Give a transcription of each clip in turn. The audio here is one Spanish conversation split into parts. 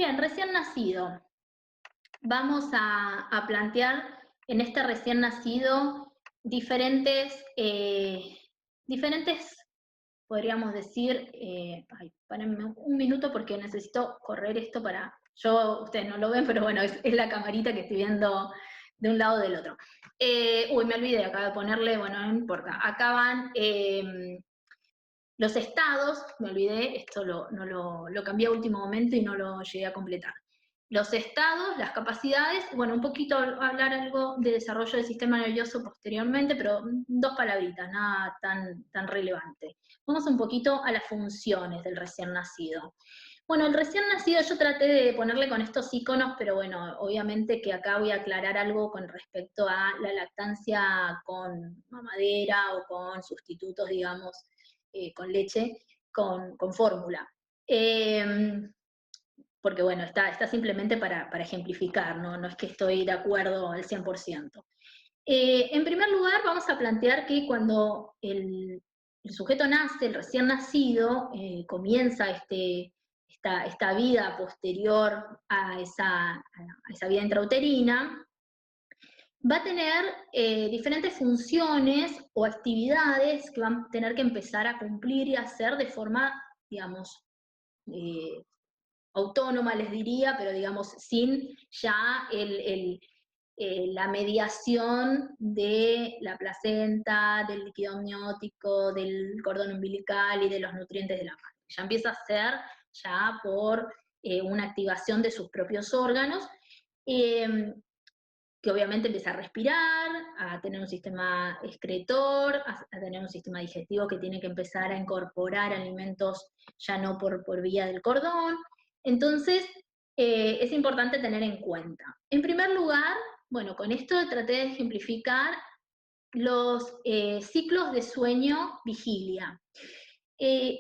Bien, recién nacido. Vamos a plantear en este recién nacido diferentes, podríamos decir, ay, párenme un minuto porque necesito correr esto ustedes no lo ven, pero bueno, es la camarita que estoy viendo de un lado o del otro. Uy, me olvidé, acabo de ponerle, bueno, no importa. Acá van los estados, me olvidé, esto no lo cambié a último momento y no lo llegué a completar. Los estados, las capacidades, bueno, un poquito hablar algo de desarrollo del sistema nervioso posteriormente, pero dos palabritas, nada tan relevante. Vamos un poquito a las funciones del recién nacido. Bueno, el recién nacido yo traté de ponerle con estos iconos, pero bueno, obviamente que acá voy a aclarar algo con respecto a la lactancia con mamadera o con sustitutos, digamos, con leche, con fórmula. Porque bueno, está simplemente para ejemplificar, ¿no? No es que estoy de acuerdo al 100%. En primer lugar, vamos a plantear que cuando el sujeto nace, el recién nacido, comienza esta vida posterior a esa vida intrauterina, va a tener diferentes funciones o actividades que van a tener que empezar a cumplir y hacer de forma, digamos, eh, autónoma, les diría, pero digamos, sin ya la mediación de la placenta, del líquido amniótico, del cordón umbilical y de los nutrientes de la madre. Ya empieza a ser ya por una activación de sus propios órganos, que obviamente empieza a respirar, a tener un sistema excretor, a tener un sistema digestivo que tiene que empezar a incorporar alimentos ya no por vía del cordón. Entonces, es importante tener en cuenta. En primer lugar, bueno, con esto traté de ejemplificar los ciclos de sueño-vigilia.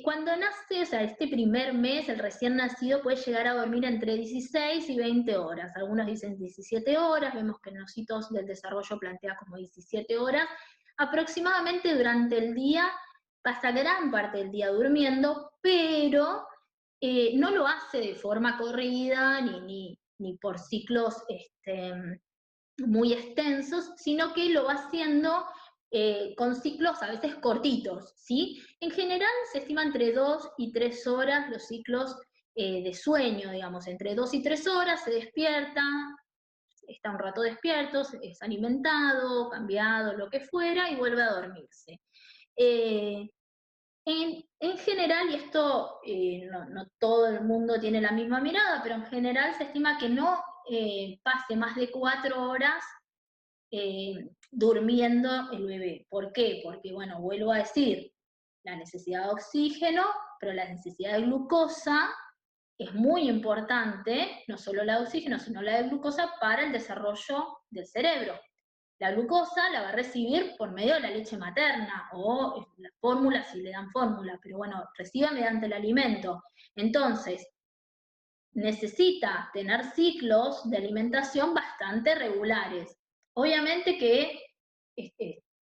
Cuando nace, o sea, este primer mes, el recién nacido puede llegar a dormir entre 16 y 20 horas. Algunos dicen 17 horas, vemos que en los hitos del desarrollo plantea como 17 horas. Aproximadamente durante el día pasa gran parte del día durmiendo, pero no lo hace de forma corrida ni por ciclos muy extensos, sino que lo va haciendo con ciclos a veces cortitos, ¿sí? En general se estima entre 2 y 3 horas los ciclos de sueño, digamos, entre 2 y 3 horas se despierta, está un rato despierto, es alimentado, cambiado, lo que fuera, y vuelve a dormirse. Eh, en general, y esto no todo el mundo tiene la misma mirada, pero en general se estima que no pase más de 4 horas eh, durmiendo el bebé. ¿Por qué? Porque, bueno, vuelvo a decir, la necesidad de oxígeno, pero la necesidad de glucosa es muy importante, no solo la de oxígeno, sino la de glucosa para el desarrollo del cerebro. La glucosa la va a recibir por medio de la leche materna o la fórmula si le dan fórmula, pero bueno, recibe mediante el alimento. Entonces, necesita tener ciclos de alimentación bastante regulares. Obviamente que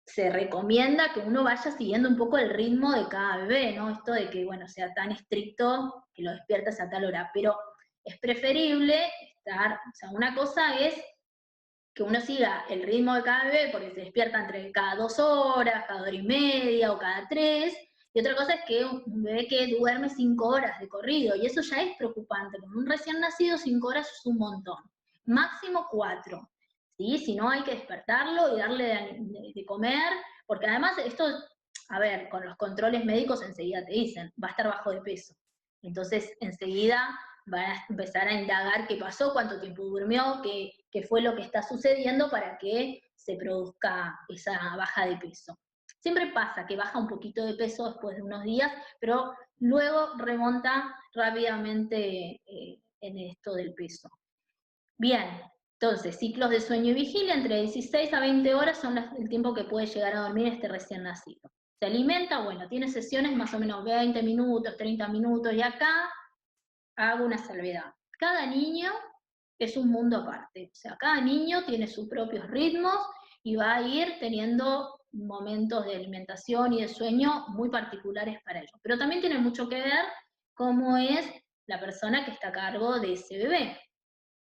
se recomienda que uno vaya siguiendo un poco el ritmo de cada bebé, ¿no? Esto de que, bueno, sea tan estricto que lo despiertas a tal hora, pero es preferible estar, o sea, una cosa es que uno siga el ritmo de cada bebé, porque se despierta entre cada 2 horas, cada hora y media o cada 3, y otra cosa es que un bebé que duerme 5 horas de corrido, y eso ya es preocupante. Con un recién nacido 5 horas es un montón, máximo 4, ¿sí? Si no hay que despertarlo y darle de comer, porque además esto, a ver, con los controles médicos enseguida te dicen, va a estar bajo de peso. Entonces enseguida van a empezar a indagar qué pasó, cuánto tiempo durmió, qué fue lo que está sucediendo para que se produzca esa baja de peso. Siempre pasa que baja un poquito de peso después de unos días, pero luego remonta rápidamente en esto del peso. Bien, entonces, ciclos de sueño y vigilia entre 16 a 20 horas son el tiempo que puede llegar a dormir este recién nacido. Se alimenta, bueno, tiene sesiones más o menos 20 minutos, 30 minutos, y acá hago una salvedad. Cada niño es un mundo aparte, o sea, cada niño tiene sus propios ritmos y va a ir teniendo momentos de alimentación y de sueño muy particulares para ellos. Pero también tiene mucho que ver cómo es la persona que está a cargo de ese bebé.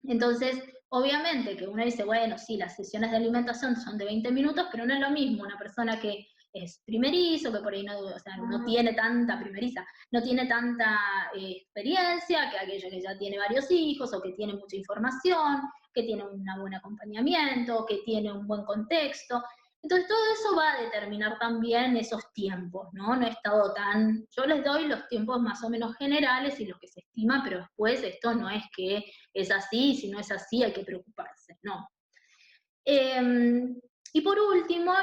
Entonces, obviamente que uno dice, bueno, sí, las sesiones de alimentación son de 20 minutos, pero no es lo mismo una persona que es primerizo, que por ahí no, o sea, no tiene tanta primeriza, no tiene tanta experiencia que aquello que ya tiene varios hijos o que tiene mucha información, que tiene un buen acompañamiento, que tiene un buen contexto. Entonces todo eso va a determinar también esos tiempos, ¿no? No he estado tan, yo les doy los tiempos más o menos generales y los que se estima, pero después esto no es que es así, si no es así hay que preocuparse, no. Y por último,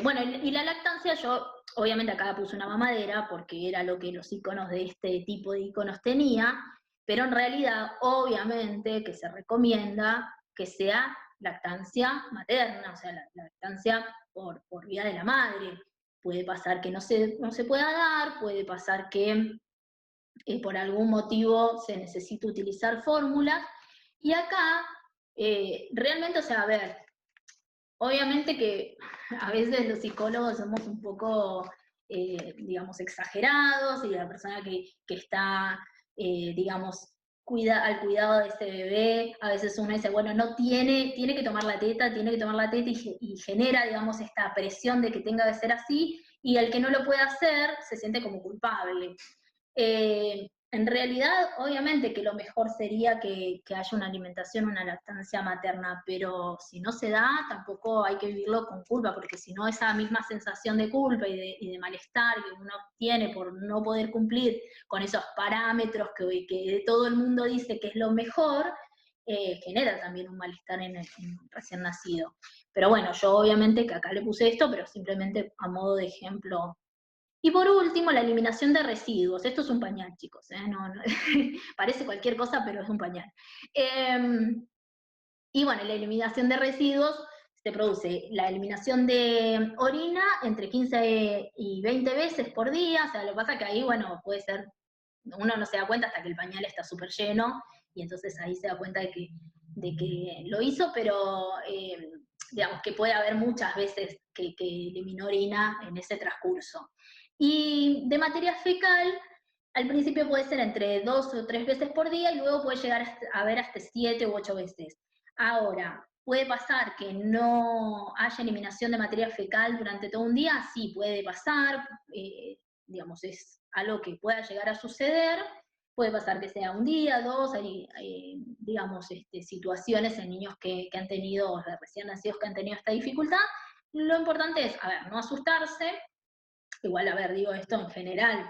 bueno, y la lactancia, yo obviamente acá puse una mamadera porque era lo que los iconos de este tipo de iconos tenía, pero en realidad, obviamente, que se recomienda que sea lactancia materna, o sea, la lactancia por vía de la madre. Puede pasar que no se pueda dar, puede pasar que por algún motivo se necesita utilizar fórmulas, y acá realmente, o sea, a ver, obviamente que a veces los psicólogos somos un poco, digamos, exagerados, y la persona que está, digamos, al cuidado de ese bebé, a veces uno dice, bueno, no tiene que tomar la teta, tiene que tomar la teta, y genera, digamos, esta presión de que tenga que ser así, y el que no lo puede hacer se siente como culpable. En realidad, obviamente que lo mejor sería que haya una alimentación, una lactancia materna, pero si no se da, tampoco hay que vivirlo con culpa, porque si no, esa misma sensación de culpa y de malestar que uno tiene por no poder cumplir con esos parámetros que todo el mundo dice que es lo mejor, genera también un malestar en el recién nacido. Pero bueno, yo obviamente que acá le puse esto, pero simplemente a modo de ejemplo. Y por último, la eliminación de residuos. Esto es un pañal, chicos, ¿eh? Parece cualquier cosa, pero es un pañal. Y bueno, la eliminación de residuos se produce la eliminación de orina entre 15 y 20 veces por día. O sea, lo que pasa es que ahí, bueno, puede ser, uno no se da cuenta hasta que el pañal está súper lleno, y entonces ahí se da cuenta de que lo hizo, pero digamos que puede haber muchas veces que eliminó orina en ese transcurso. Y de materia fecal, al principio puede ser entre 2 o 3 veces por día, y luego puede llegar a ver hasta 7 u 8 veces. Ahora, ¿puede pasar que no haya eliminación de materia fecal durante todo un día? Sí, puede pasar, digamos, es algo que pueda llegar a suceder. Puede pasar que sea un día, dos, hay digamos, situaciones en niños que han tenido, o recién nacidos que han tenido esta dificultad. Lo importante es, a ver, no asustarse. Igual, a ver, digo esto en general,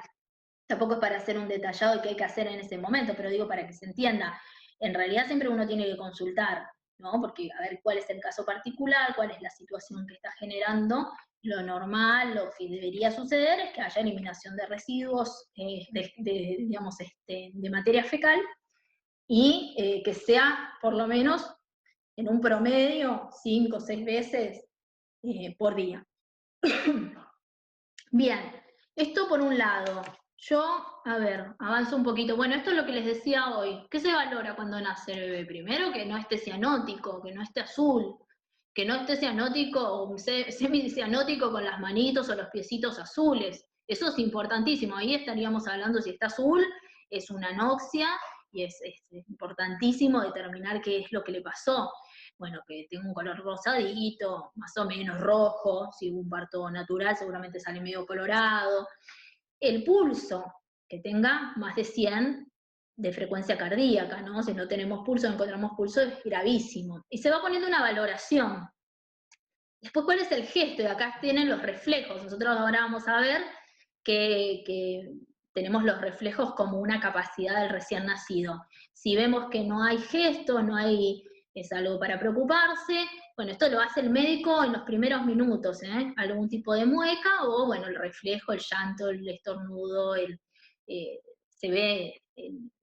tampoco es para hacer un detallado de qué hay que hacer en ese momento, pero digo para que se entienda. En realidad siempre uno tiene que consultar, ¿no? Porque a ver cuál es el caso particular, cuál es la situación que está generando. Lo normal, lo que debería suceder es que haya eliminación de residuos, digamos, de materia fecal, y que sea por lo menos en un promedio 5 o 6 veces por día. Bien, esto por un lado. Yo, a ver, avanzo un poquito. Bueno, esto es lo que les decía hoy. ¿Qué se valora cuando nace el bebé? Primero, que no esté cianótico, que no esté azul, que no esté cianótico o semicianótico con las manitos o los piecitos azules. Eso es importantísimo. Ahí estaríamos hablando, si está azul, es una anoxia, y es importantísimo determinar qué es lo que le pasó. Bueno, que tenga un color rosadito, más o menos rojo. Si hubo un parto natural seguramente sale medio colorado. El pulso, que tenga más de 100 de frecuencia cardíaca, ¿no? Si no tenemos pulso, encontramos pulso, es gravísimo. Y se va poniendo una valoración. Después, ¿cuál es el gesto? Y acá tienen los reflejos. Nosotros ahora vamos a ver que tenemos los reflejos como una capacidad del recién nacido. Si vemos que no hay gesto, no hay, es algo para preocuparse. Bueno, esto lo hace el médico en los primeros minutos, ¿eh? Algún tipo de mueca, o bueno, el reflejo, el llanto, el estornudo, se ve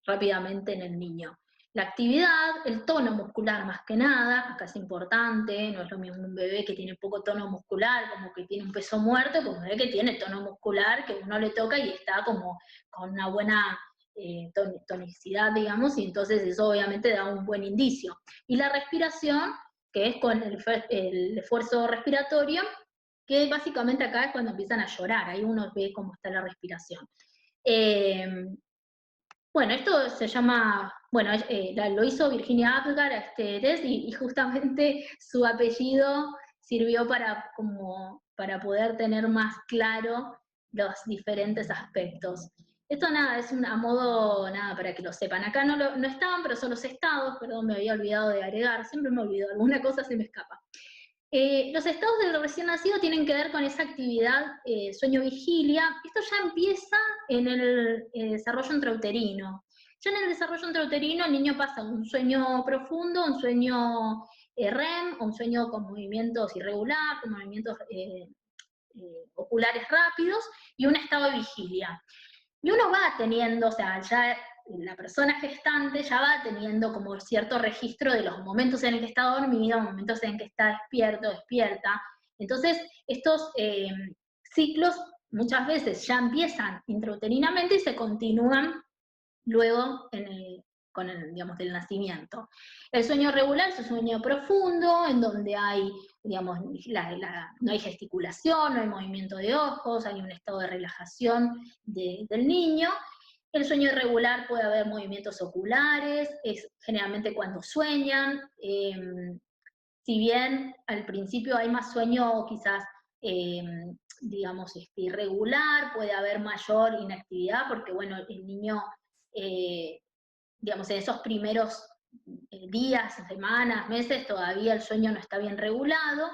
rápidamente en el niño. La actividad, el tono muscular más que nada, acá es importante. No es lo mismo un bebé que tiene poco tono muscular, como que tiene un peso muerto, como un bebé que tiene tono muscular, que uno le toca y está como con una buena tonicidad, digamos, y entonces eso obviamente da un buen indicio. Y la respiración, que es con el esfuerzo respiratorio, que básicamente acá es cuando empiezan a llorar, ahí uno ve cómo está la respiración. Bueno, esto se llama, bueno, lo hizo Virginia Apgar a este test y justamente su apellido sirvió para, como, para poder tener más claro los diferentes aspectos. Esto nada, es a modo, nada, para que lo sepan. Acá no estaban, pero son los estados, perdón, me había olvidado de agregar, siempre me olvido, alguna cosa se me escapa. Los estados del recién nacido tienen que ver con esa actividad sueño-vigilia. Esto ya empieza en el desarrollo intrauterino. Ya en el desarrollo intrauterino el niño pasa un sueño profundo, un sueño REM, o un sueño con movimientos irregulares, con movimientos oculares rápidos, y un estado de vigilia. Y uno va teniendo, o sea, ya la persona gestante ya va teniendo como cierto registro de los momentos en el que está dormido, momentos en que está despierto, despierta. Entonces, estos ciclos muchas veces ya empiezan intrauterinamente y se continúan luego con el, digamos, del nacimiento. El sueño regular es un sueño profundo, en donde hay, digamos, no hay gesticulación, no hay movimiento de ojos, hay un estado de relajación del niño. El sueño irregular puede haber movimientos oculares, es generalmente cuando sueñan. Si bien al principio hay más sueño quizás, eh, digamos, irregular, puede haber mayor inactividad, porque bueno, el niño eh, digamos, en esos primeros días, semanas, meses, todavía el sueño no está bien regulado.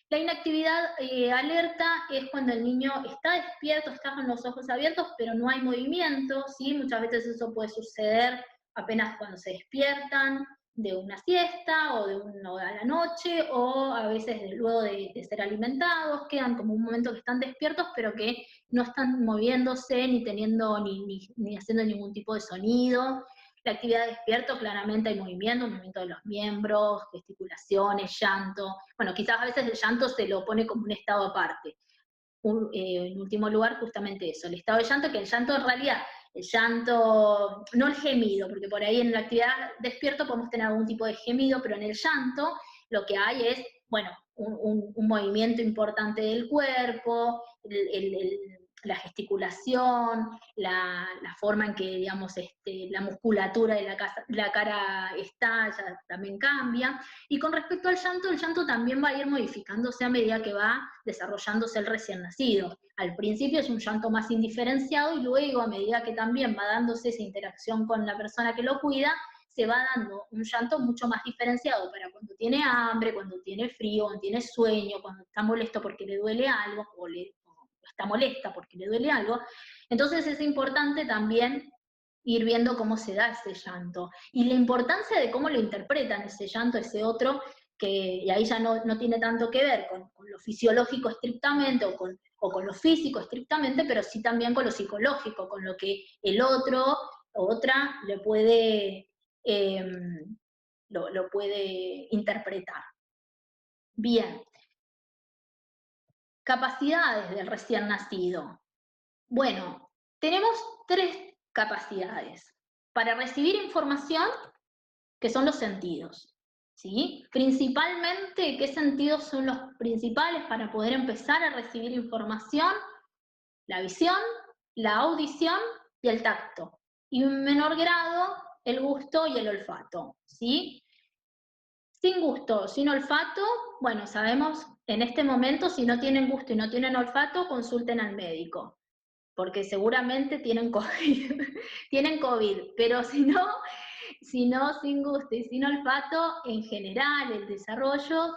La inactividad alerta es cuando el niño está despierto, está con los ojos abiertos, pero no hay movimiento, ¿sí? Muchas veces eso puede suceder apenas cuando se despiertan de una siesta o a la noche, o a veces luego de ser alimentados, quedan como un momento que están despiertos, pero que no están moviéndose, ni teniendo, ni haciendo ningún tipo de sonido. La actividad despierto, claramente hay movimiento de los miembros, gesticulaciones, llanto. Bueno, quizás a veces el llanto se lo pone como un estado aparte. En último lugar, justamente eso, el estado de llanto, que el llanto en realidad, el llanto, no el gemido, porque por ahí en la actividad despierto podemos tener algún tipo de gemido, pero en el llanto lo que hay es, bueno, un movimiento importante del cuerpo, la gesticulación, la forma en que, digamos, la musculatura de la cara estalla, también cambia. Y con respecto al llanto, el llanto también va a ir modificándose a medida que va desarrollándose el recién nacido. Al principio es un llanto más indiferenciado y luego, a medida que también va dándose esa interacción con la persona que lo cuida, se va dando un llanto mucho más diferenciado para cuando tiene hambre, cuando tiene frío, cuando tiene sueño, cuando está molesto porque le duele algo, o está molesta porque le duele algo. Entonces es importante también ir viendo cómo se da ese llanto y la importancia de cómo lo interpretan ese llanto, ese otro, que, y ahí ya no tiene tanto que ver con lo fisiológico estrictamente o con lo físico estrictamente, pero sí también con lo psicológico, con lo que el otro o otra le puede, eh, lo puede interpretar. Bien, capacidades del recién nacido. Bueno, tenemos tres capacidades. Para recibir información, que son los sentidos. ¿Sí? Principalmente, ¿qué sentidos son los principales para poder empezar a recibir información? La visión, la audición y el tacto. Y en menor grado, el gusto y el olfato. ¿Sí? Sin gusto, sin olfato, bueno, sabemos en este momento, si no tienen gusto y no tienen olfato, consulten al médico, porque seguramente tienen COVID, tienen COVID, pero si no, sin gusto y sin olfato, en general el desarrollo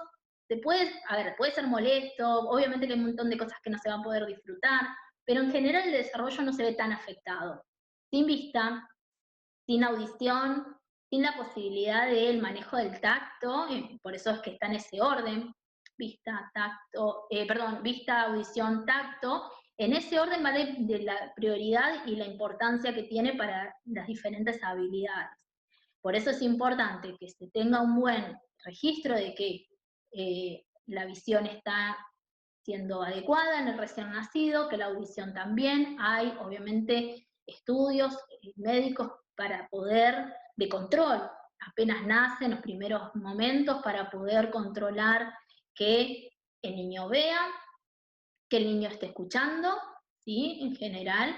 puede ser molesto, obviamente que hay un montón de cosas que no se van a poder disfrutar, pero en general el desarrollo no se ve tan afectado. Sin vista, sin audición, sin la posibilidad del manejo del tacto, por eso es que está en ese orden, vista, audición, tacto, en ese orden va de la prioridad y la importancia que tiene para las diferentes habilidades. Por eso es importante que se tenga un buen registro de que la visión está siendo adecuada en el recién nacido, que la audición también. Hay, obviamente, estudios médicos para poder, de control, apenas nace en los primeros momentos, para poder controlar que el niño vea, que el niño esté escuchando, ¿sí? En general.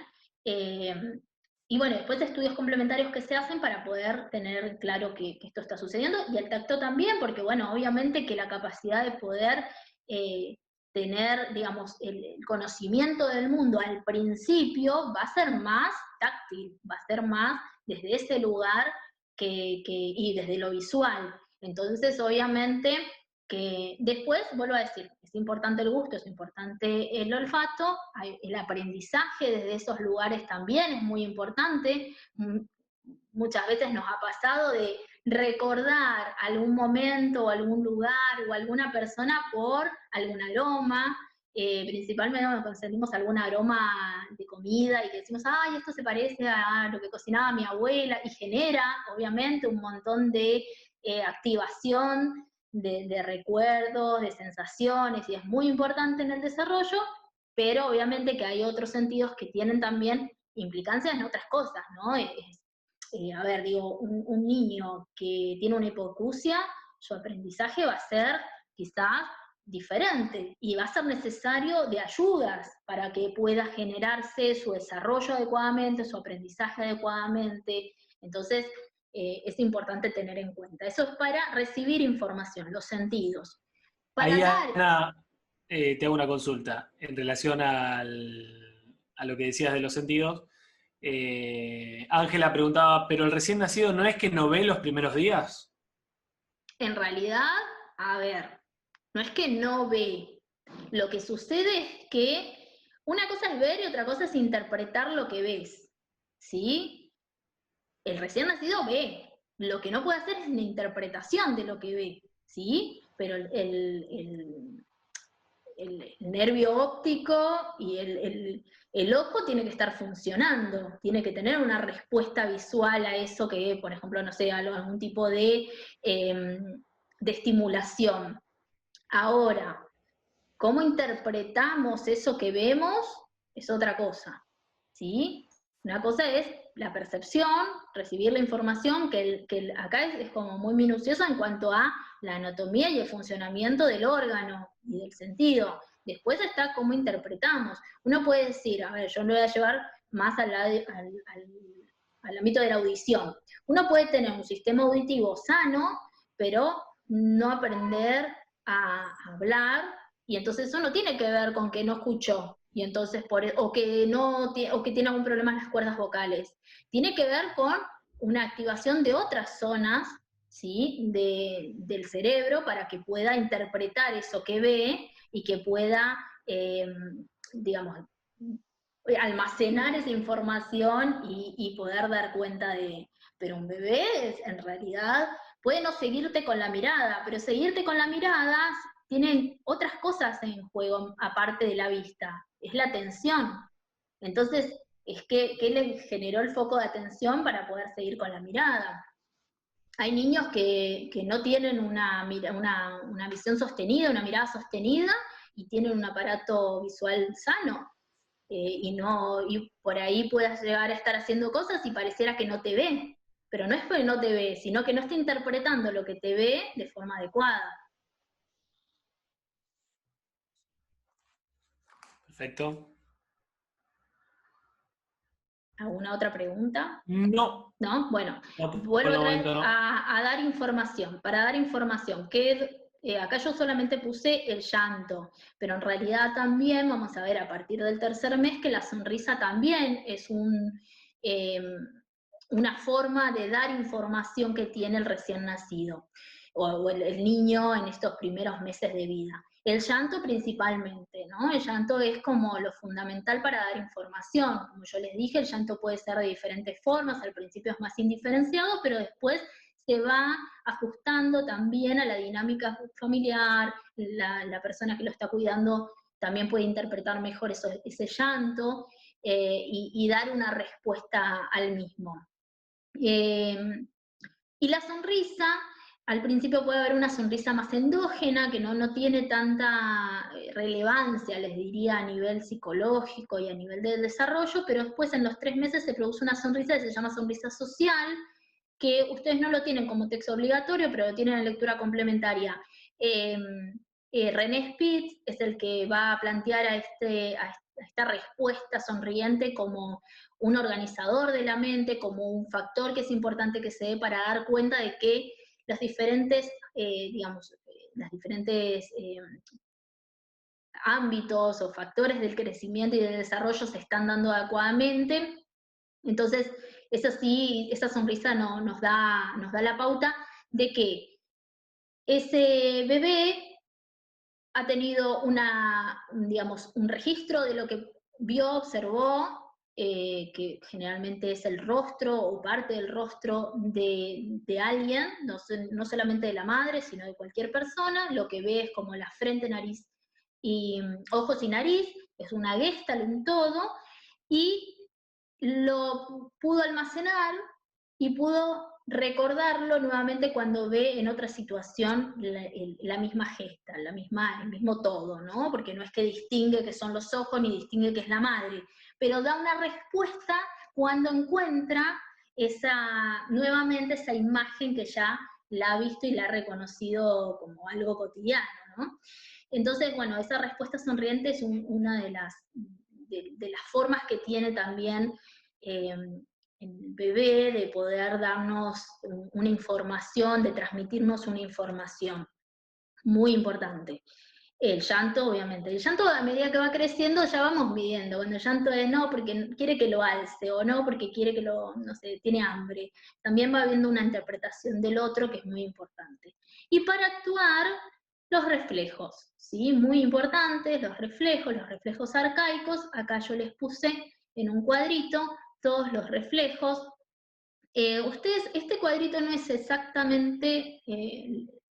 Y bueno, después estudios complementarios que se hacen para poder tener claro que esto está sucediendo, y el tacto también, porque bueno, obviamente que la capacidad de poder eh, tener, digamos, el conocimiento del mundo al principio va a ser más táctil, va a ser más desde ese lugar y desde lo visual. Entonces, obviamente, que después, vuelvo a decir, es importante el gusto, es importante el olfato, el aprendizaje desde esos lugares también es muy importante. Muchas veces nos ha pasado de recordar algún momento o algún lugar o alguna persona por algún aroma, principalmente cuando conseguimos algún aroma de comida y decimos, ay, esto se parece a lo que cocinaba mi abuela, y genera, obviamente, un montón de activación de recuerdos, de sensaciones, y es muy importante en el desarrollo, pero obviamente que hay otros sentidos que tienen también implicancias en otras cosas, ¿no? A ver, digo, un niño que tiene una hipoacusia, su aprendizaje va a ser quizás diferente y va a ser necesario de ayudas para que pueda generarse su desarrollo adecuadamente, su aprendizaje adecuadamente. Entonces, es importante tener en cuenta. Eso es para recibir información, los sentidos. Para Ahí, dar... Ana, te hago una consulta en relación a lo que decías de los sentidos. Ángela preguntaba, ¿pero el recién nacido no es que no ve los primeros días? En realidad, a ver, no es que no ve. Lo que sucede es que una cosa es ver y otra cosa es interpretar lo que ves. ¿Sí? El recién nacido ve. Lo que no puede hacer es una interpretación de lo que ve. ¿Sí? Pero el nervio óptico y el ojo tiene que estar funcionando, tiene que tener una respuesta visual a eso que, por ejemplo, no sé, algún tipo de estimulación. Ahora, cómo interpretamos eso que vemos es otra cosa, ¿sí? Una cosa es la percepción, recibir la información, acá es como muy minuciosa en cuanto a la anatomía y el funcionamiento del órgano y del sentido. Después está cómo interpretamos. Uno puede decir, a ver, yo lo voy a llevar más al ámbito de la audición. Uno puede tener un sistema auditivo sano, pero no aprender a hablar, y entonces eso no tiene que ver con que no escuchó, y entonces o que no o que tiene algún problema en las cuerdas vocales. Tiene que ver con una activación de otras zonas, ¿sí? Del cerebro, para que pueda interpretar eso que ve y que pueda, digamos, almacenar esa información y poder dar cuenta de... Pero un bebé en realidad puede no seguirte con la mirada, pero seguirte con la mirada tiene otras cosas en juego aparte de la vista, es la atención. Entonces, es que le generó el foco de atención para poder seguir con la mirada. Hay niños que no tienen una visión sostenida, una mirada sostenida, y tienen un aparato visual sano, y por ahí puedas llegar a estar haciendo cosas y pareciera que no te ve, pero no es porque no te ve, sino que no está interpretando lo que te ve de forma adecuada. Perfecto. ¿Alguna otra pregunta? No, ¿No? Bueno, no, por vuelvo el otra vez momento no. a dar información. Para dar información, acá yo solamente puse el llanto, pero en realidad también vamos a ver a partir del tercer mes que la sonrisa también es eh, una forma de dar información que tiene el recién nacido o el niño en estos primeros meses de vida. El llanto principalmente, ¿no? El llanto es como lo fundamental para dar información. Como yo les dije, el llanto puede ser de diferentes formas, al principio es más indiferenciado, pero después se va ajustando también a la dinámica familiar, la persona que lo está cuidando también puede interpretar mejor ese llanto, y dar una respuesta al mismo. Eh, y la sonrisa, al principio puede haber una sonrisa más endógena, que no tiene tanta relevancia, les diría, a nivel psicológico y a nivel de desarrollo, pero después en los 3 meses se produce una sonrisa que se llama sonrisa social, que ustedes no lo tienen como texto obligatorio, pero lo tienen en lectura complementaria. René Spitz es el que va a plantear esta respuesta sonriente como un organizador de la mente, como un factor que es importante que se dé para dar cuenta de que las diferentes, las diferentes ámbitos o factores del crecimiento y del desarrollo se están dando adecuadamente. Entonces, eso sí, esa sonrisa nos da la pauta de que ese bebé ha tenido un registro de lo que vio, observó, que generalmente es el rostro o parte del rostro de alguien, no solamente de la madre, sino de cualquier persona. Lo que ve es como la frente, nariz y ojos y nariz, es una gestalt en todo, y lo pudo almacenar y pudo recordarlo nuevamente cuando ve en otra situación la misma gesta, el mismo todo, ¿no? Porque no es que distingue que son los ojos ni distingue que es la madre, pero da una respuesta cuando encuentra nuevamente esa imagen que ya la ha visto y la ha reconocido como algo cotidiano, ¿no? Entonces, bueno, esa respuesta sonriente es una de las formas que tiene también el bebé de poder darnos una información, de transmitirnos una información muy importante. El llanto, obviamente. El llanto, a medida que va creciendo, ya vamos midiendo. Cuando el llanto es no porque quiere que lo alce, o no porque quiere que no sé, tiene hambre. También va habiendo una interpretación del otro que es muy importante. Y para actuar, los reflejos, ¿sí? Muy importantes, los reflejos arcaicos. Acá yo les puse en un cuadrito todos los reflejos. Ustedes, este cuadrito no es exactamente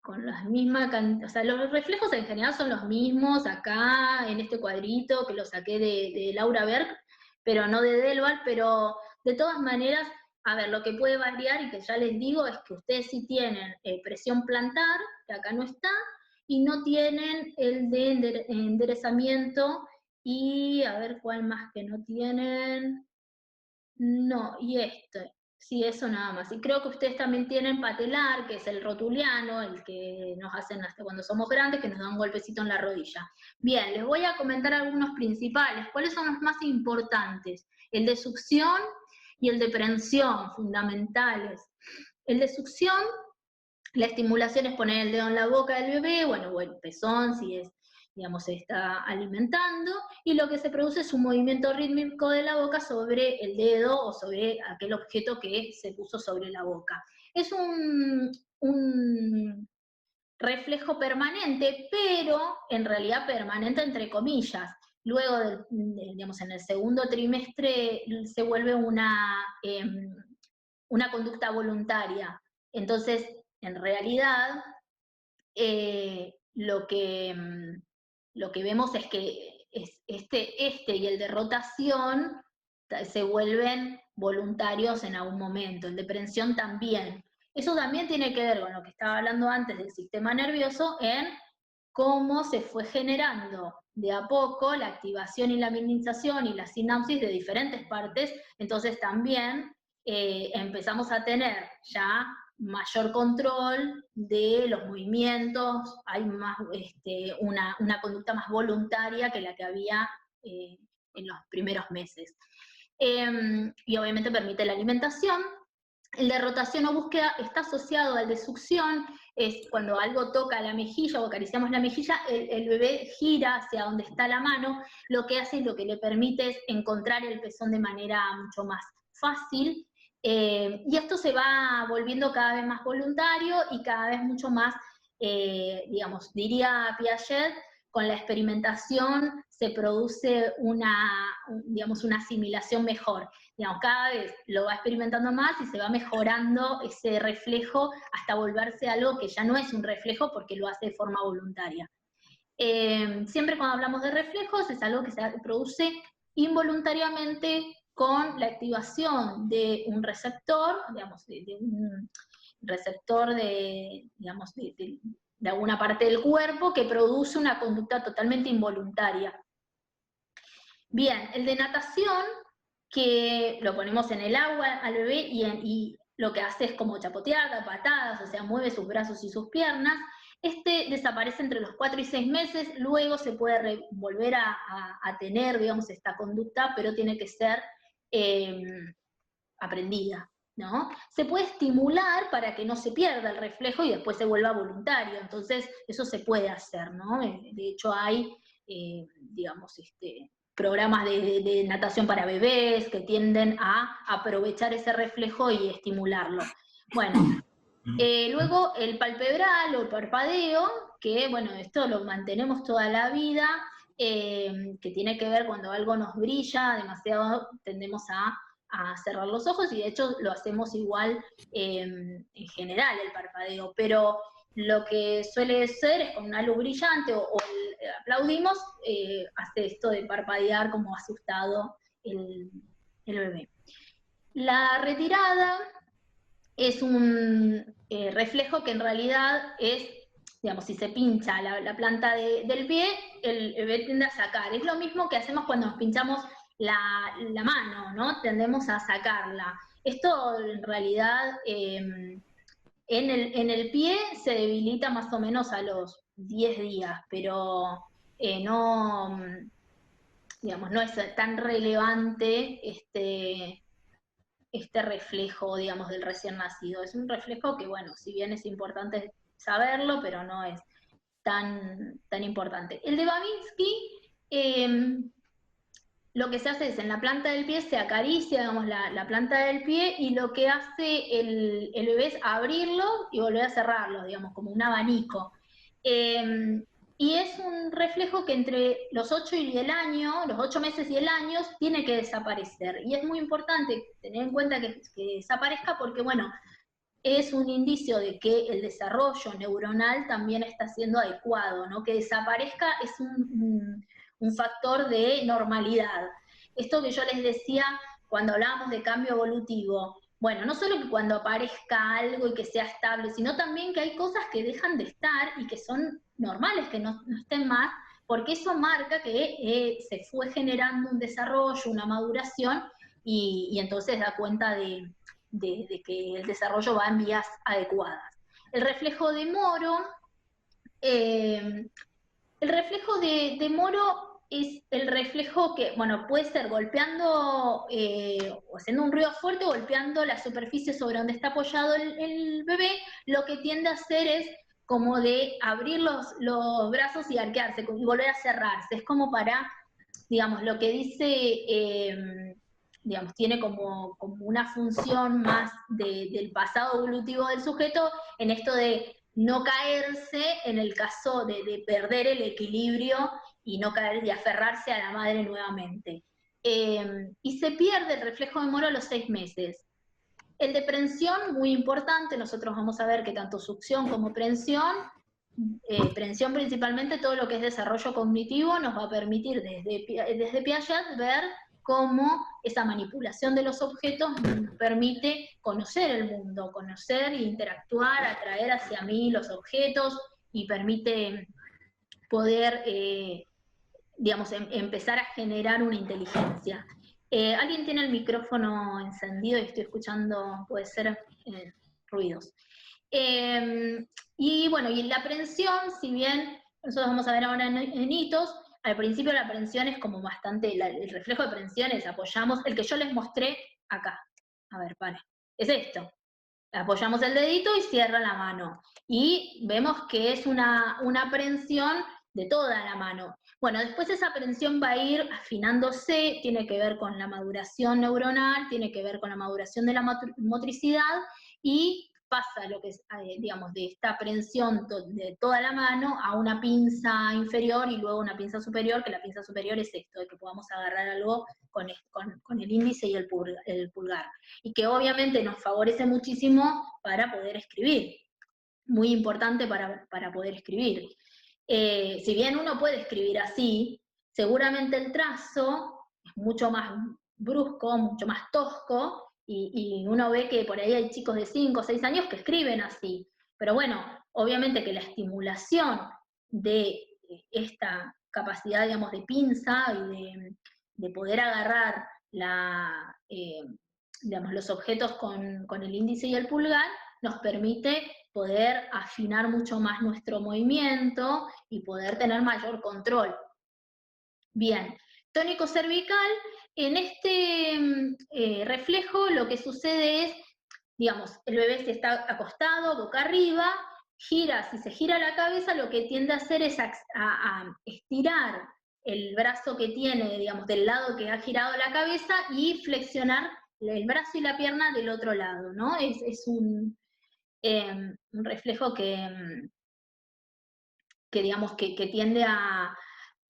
con las mismas cantidades, o sea, los reflejos en general son los mismos acá en este cuadrito que lo saqué de Laura Berg, pero no de Delval, pero de todas maneras, a ver, lo que puede variar y que ya les digo es que ustedes sí tienen presión plantar, que acá no está, y no tienen el de enderezamiento, y a ver cuál más que no tienen. No, y este, sí, eso nada más. Y creo que ustedes también tienen patelar, que es el rotuliano, el que nos hacen hasta cuando somos grandes, que nos da un golpecito en la rodilla. Bien, les voy a comentar algunos principales. ¿Cuáles son los más importantes? El de succión y el de prensión, fundamentales. El de succión, la estimulación es poner el dedo en la boca del bebé, bueno, o el pezón, si es, digamos, se está alimentando, y lo que se produce es un movimiento rítmico de la boca sobre el dedo o sobre aquel objeto que se puso sobre la boca. Es un reflejo permanente, pero en realidad permanente entre comillas. Luego, digamos, en el segundo trimestre se vuelve una conducta voluntaria. Entonces, en realidad, lo que vemos es que este y el de rotación se vuelven voluntarios en algún momento, el de prensión también. Eso también tiene que ver con lo que estaba hablando antes del sistema nervioso, en cómo se fue generando de a poco la activación y la minimización y la sinapsis de diferentes partes. Entonces también empezamos a tener ya mayor control de los movimientos, hay más, una conducta más voluntaria que la que había en los primeros meses. Y obviamente permite la alimentación. El de rotación o búsqueda está asociado al de succión, es cuando algo toca la mejilla o acariciamos la mejilla, el bebé gira hacia donde está la mano, lo que hace y lo que le permite es encontrar el pezón de manera mucho más fácil, y esto se va volviendo cada vez más voluntario y cada vez mucho más, digamos, diría Piaget, con la experimentación se produce digamos, una asimilación mejor. Digamos, cada vez lo va experimentando más y se va mejorando ese reflejo hasta volverse algo que ya no es un reflejo porque lo hace de forma voluntaria. Siempre cuando hablamos de reflejos es algo que se produce involuntariamente con la activación de un receptor, digamos, de un receptor digamos, de alguna parte del cuerpo que produce una conducta totalmente involuntaria. Bien, el de natación, que lo ponemos en el agua al bebé y lo que hace es como chapotear, dar patadas, o sea, mueve sus brazos y sus piernas. desaparece entre los 4 y 6 meses, luego se puede volver a tener, digamos, esta conducta, pero tiene que ser aprendida, ¿no? Se puede estimular para que no se pierda el reflejo y después se vuelva voluntario, entonces eso se puede hacer, ¿no? De hecho hay, digamos, programas de natación para bebés que tienden a aprovechar ese reflejo y estimularlo. Bueno, luego el palpebral o el parpadeo, que bueno, esto lo mantenemos toda la vida, que tiene que ver cuando algo nos brilla demasiado, tendemos a cerrar los ojos y de hecho lo hacemos igual en general el parpadeo, pero lo que suele ser es con una luz brillante o aplaudimos, hace esto de parpadear como asustado el bebé. La retirada es un reflejo que en realidad es, digamos, si se pincha la planta del pie, el bebé tiende a sacar. Es lo mismo que hacemos cuando nos pinchamos la mano, ¿no? Tendemos a sacarla. Esto en realidad en el pie se debilita más o menos a los 10 días, pero no, digamos, no es tan relevante este reflejo, digamos, del recién nacido. Es un reflejo que, bueno, si bien es importante saberlo, pero no es tan importante. El de Babinski, lo que se hace es en la planta del pie se acaricia, digamos, la planta del pie y lo que hace el bebé es abrirlo y volver a cerrarlo, digamos, como un abanico. Y es un reflejo que entre los 8 y el año, los 8 meses y el año, tiene que desaparecer. Y es muy importante tener en cuenta que desaparezca porque, bueno, es un indicio de que el desarrollo neuronal también está siendo adecuado, ¿no? Que desaparezca es un factor de normalidad. Esto que yo les decía cuando hablábamos de cambio evolutivo, bueno, no solo que cuando aparezca algo y que sea estable, sino también que hay cosas que dejan de estar y que son normales, que no estén más, porque eso marca que se fue generando un desarrollo, una maduración, y entonces da cuenta de que el desarrollo va en vías adecuadas. El reflejo de Moro, el reflejo de Moro es el reflejo que, bueno, puede ser golpeando o haciendo un ruido fuerte, golpeando la superficie sobre donde está apoyado el bebé, lo que tiende a hacer es como de abrir los brazos y arquearse y volver a cerrarse. Es como para, digamos, lo que dice, digamos, tiene como una función más del pasado evolutivo del sujeto en esto de no caerse en el caso de perder el equilibrio y no caer y aferrarse a la madre nuevamente. Y se pierde el reflejo de Moro a los 6 meses. El de prensión, muy importante, nosotros vamos a ver que tanto succión como prensión principalmente, todo lo que es desarrollo cognitivo, nos va a permitir desde Piaget ver cómo esa manipulación de los objetos nos permite conocer el mundo, conocer e interactuar, atraer hacia mí los objetos y permite poder, digamos, empezar a generar una inteligencia. Alguien tiene el micrófono encendido y estoy escuchando, puede ser, ruidos. Y bueno, y en la aprensión, si bien nosotros vamos a ver ahora en hitos, al principio la aprensión es como bastante, el reflejo de aprensión es apoyamos, el que yo les mostré acá, a ver, pare, es esto, apoyamos el dedito y cierra la mano, y vemos que es una aprensión de toda la mano. Bueno, después esa aprensión va a ir afinándose, tiene que ver con la maduración neuronal, tiene que ver con la maduración de la motricidad, y pasa lo que es, digamos, de esta aprensión de toda la mano a una pinza inferior y luego una pinza superior, que la pinza superior es esto, de que podamos agarrar algo con el índice y el pulgar. Y que obviamente nos favorece muchísimo para poder escribir, muy importante para poder escribir. Si bien uno puede escribir así, seguramente el trazo es mucho más brusco, mucho más tosco, y uno ve que por ahí hay chicos de 5 o 6 años que escriben así. Pero bueno, obviamente que la estimulación de esta capacidad, digamos, de pinza y de poder agarrar digamos, los objetos con el índice y el pulgar, nos permite poder afinar mucho más nuestro movimiento y poder tener mayor control. Bien, tónico cervical, en este reflejo lo que sucede es, digamos, el bebé se está acostado, boca arriba, gira, si se gira la cabeza, lo que tiende a hacer es a estirar el brazo que tiene, digamos, del lado que ha girado la cabeza y flexionar el brazo y la pierna del otro lado, ¿no? Es un reflejo que digamos, que tiende a,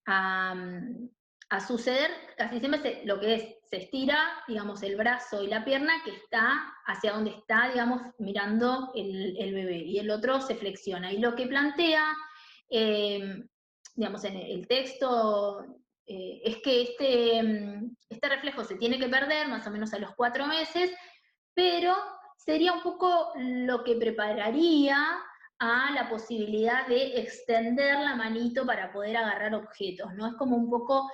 a suceder, casi siempre lo que es, se estira, digamos, el brazo y la pierna que está hacia donde está, digamos, mirando el bebé, y el otro se flexiona. Y lo que plantea, digamos, en el texto, es que este reflejo se tiene que perder más o menos a los 4 meses, pero sería un poco lo que prepararía a la posibilidad de extender la manito para poder agarrar objetos, ¿no? Es como un poco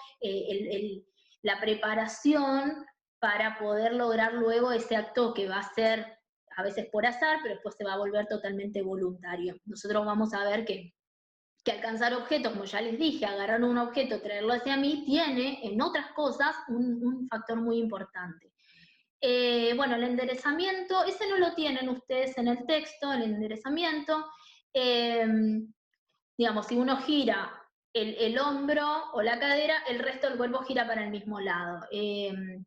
la preparación para poder lograr luego ese acto que va a ser a veces por azar, pero después se va a volver totalmente voluntario. Nosotros vamos a ver que alcanzar objetos, como ya les dije, agarrar un objeto, traerlo hacia mí, tiene en otras cosas un factor muy importante. Bueno, el enderezamiento, ese no lo tienen ustedes en el texto, el enderezamiento. Eh, digamos, si uno gira el hombro o la cadera, el resto del cuerpo gira para el mismo lado.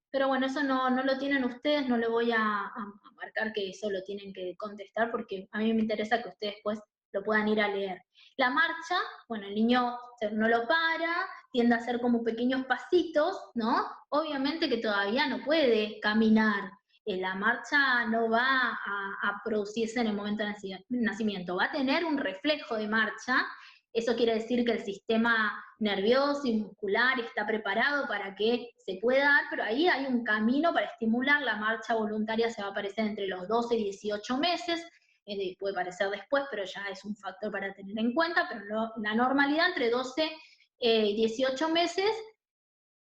Pero bueno, eso no lo tienen ustedes, no le voy a marcar que eso lo tienen que contestar, porque a mí me interesa que ustedes después lo puedan ir a leer. La marcha, bueno, el niño no lo para, tiende a hacer como pequeños pasitos, ¿no? Obviamente que todavía no puede caminar. La marcha no va a producirse en el momento del nacimiento, va a tener un reflejo de marcha. Eso quiere decir que el sistema nervioso y muscular está preparado para que se pueda dar, pero ahí hay un camino para estimular. La marcha voluntaria se va a aparecer entre los 12 y 18 meses, puede aparecer después, pero ya es un factor para tener en cuenta, pero la normalidad entre 12 y 18 meses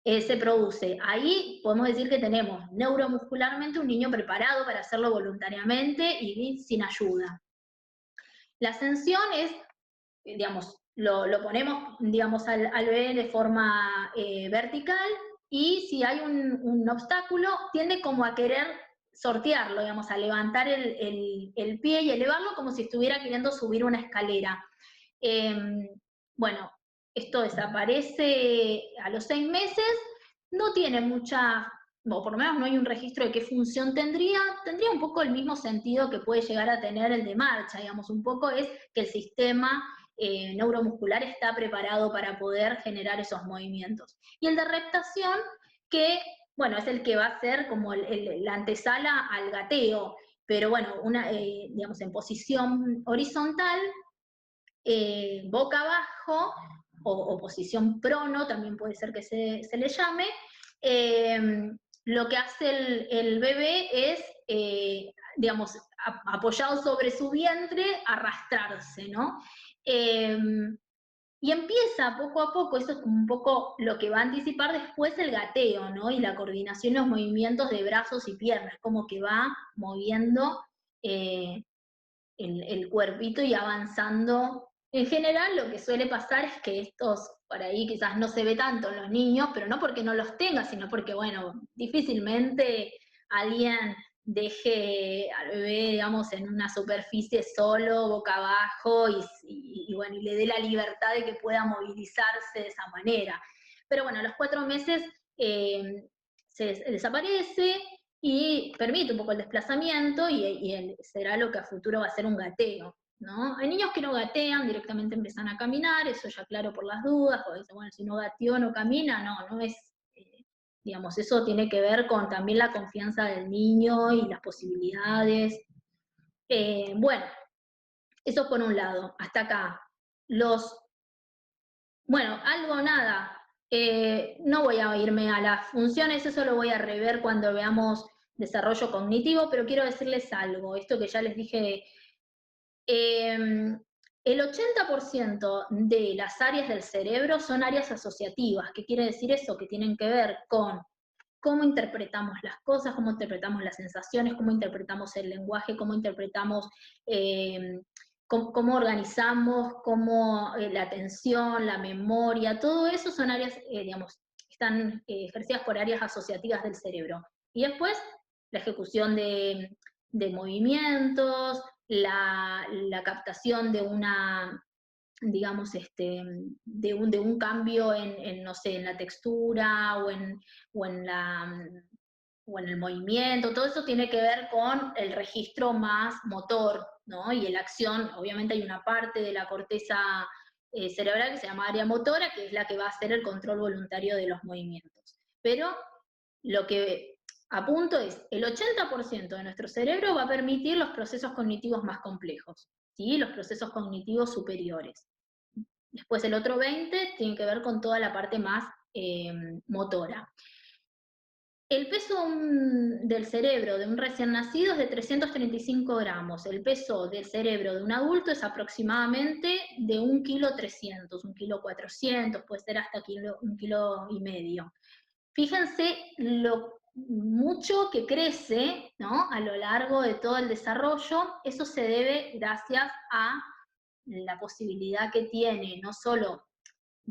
se produce. Ahí podemos decir que tenemos neuromuscularmente un niño preparado para hacerlo voluntariamente y sin ayuda. La ascensión es, digamos, lo ponemos, digamos, al bebé de forma vertical, y si hay un obstáculo, tiende como a querer sortearlo, digamos, a levantar el pie y elevarlo como si estuviera queriendo subir una escalera. Bueno, esto desaparece a los 6 meses, no tiene mucha, o por lo menos no hay un registro de qué función tendría un poco el mismo sentido que puede llegar a tener el de marcha, digamos, un poco es que el sistema neuromuscular está preparado para poder generar esos movimientos. Y el de reptación, que, bueno, es el que va a ser como la antesala al gateo, pero bueno, digamos, en posición horizontal, boca abajo, o posición prono, también puede ser que se le llame. Lo que hace el bebé es, digamos, apoyado sobre su vientre, arrastrarse, ¿no? Y empieza poco a poco, eso es como un poco lo que va a anticipar después el gateo, ¿no? Y la coordinación, los movimientos de brazos y piernas, como que va moviendo el cuerpito y avanzando. En general lo que suele pasar es que estos, por ahí quizás no se ve tanto en los niños, pero no porque no los tenga, sino porque, bueno, difícilmente alguien deje al bebé, digamos, en una superficie solo, boca abajo, y bueno, y le dé la libertad de que pueda movilizarse de esa manera. Pero bueno, a los 4 meses se desaparece, y permite un poco el desplazamiento, y será lo que a futuro va a ser un gateo, ¿no? Hay niños que no gatean, directamente empiezan a caminar, eso ya claro por las dudas, porque dicen, bueno, si no gateó no camina, no es, digamos, eso tiene que ver con también la confianza del niño y las posibilidades. Bueno, eso por un lado, hasta acá. Bueno, algo, nada, no voy a irme a las funciones, eso lo voy a rever cuando veamos desarrollo cognitivo, pero quiero decirles algo, esto que ya les dije, el 80% de las áreas del cerebro son áreas asociativas. ¿Qué quiere decir eso? Que tienen que ver con cómo interpretamos las cosas, cómo interpretamos las sensaciones, cómo interpretamos el lenguaje, cómo interpretamos, cómo organizamos, cómo la atención, la memoria, todo eso son áreas, digamos, están ejercidas por áreas asociativas del cerebro. Y después, la ejecución de movimientos, la captación de una, digamos, de un cambio no sé, en la textura o en la, o en el movimiento, todo eso tiene que ver con el registro más motor, ¿no? Y la acción, obviamente hay una parte de la corteza cerebral que se llama área motora, que es la que va a hacer el control voluntario de los movimientos. Pero lo que apunto es, el 80% de nuestro cerebro va a permitir los procesos cognitivos más complejos, ¿sí? Los procesos cognitivos superiores. Después el otro 20% tiene que ver con toda la parte más motora. El peso del cerebro de un recién nacido es de 335 gramos. El peso del cerebro de un adulto es aproximadamente de 1,3 kg, 1,4 kg, puede ser hasta 1,5 kg. Fíjense lo mucho que crece, ¿no?, a lo largo de todo el desarrollo. Eso se debe gracias a la posibilidad que tiene no solo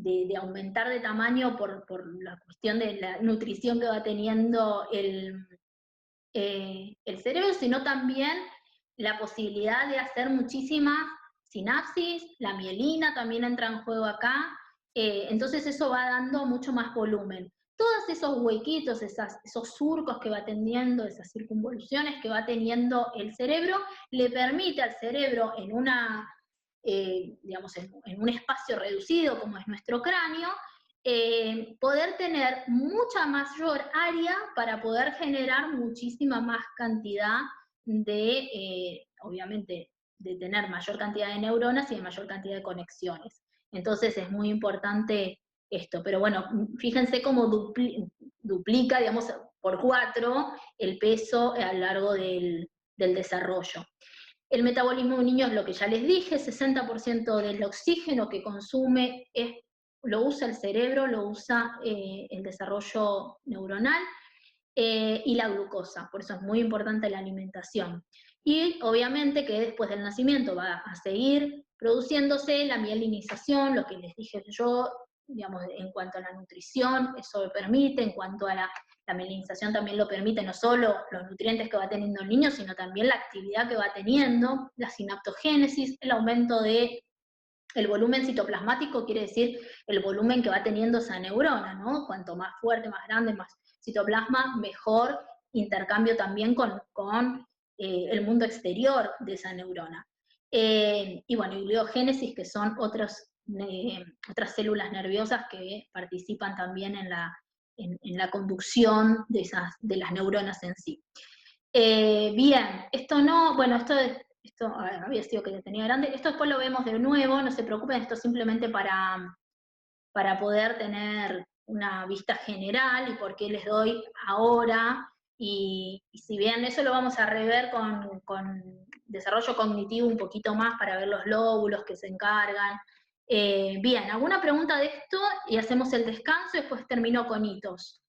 de aumentar de tamaño por la cuestión de la nutrición que va teniendo el cerebro, sino también la posibilidad de hacer muchísimas sinapsis, la mielina también entra en juego acá, entonces eso va dando mucho más volumen. Todos esos huequitos, esos surcos que va teniendo, esas circunvoluciones que va teniendo el cerebro, le permite al cerebro en una, digamos, en un espacio reducido como es nuestro cráneo, poder tener mucha mayor área para poder generar muchísima más cantidad de, obviamente, de tener mayor cantidad de neuronas y de mayor cantidad de conexiones. Entonces es muy importante esto. Pero bueno, fíjense cómo duplica, digamos, por 4 el peso a lo largo del desarrollo. El metabolismo de un niño es lo que ya les dije, 60% del oxígeno que consume lo usa el cerebro, lo usa el desarrollo neuronal, y la glucosa, por eso es muy importante la alimentación. Y obviamente que después del nacimiento va a seguir produciéndose la mielinización, lo que les dije yo, digamos, en cuanto a la nutrición, eso lo permite, en cuanto a la mielinización también lo permite, no solo los nutrientes que va teniendo el niño, sino también la actividad que va teniendo, la sinaptogénesis, el aumento de el volumen citoplasmático, quiere decir el volumen que va teniendo esa neurona, ¿no? Cuanto más fuerte, más grande, más citoplasma, mejor intercambio también con el mundo exterior de esa neurona. Y bueno, y gliogénesis, que son otras células nerviosas que participan también en la conducción de las neuronas en sí. Bien, esto no, bueno, esto había sido que lo tenía grande, esto después lo vemos de nuevo, no se preocupen, esto es simplemente para poder tener una vista general y por qué les doy ahora, y si bien eso lo vamos a rever con desarrollo cognitivo un poquito más para ver los lóbulos que se encargan. Bien, ¿alguna pregunta de esto? Y hacemos el descanso y después termino con hitos.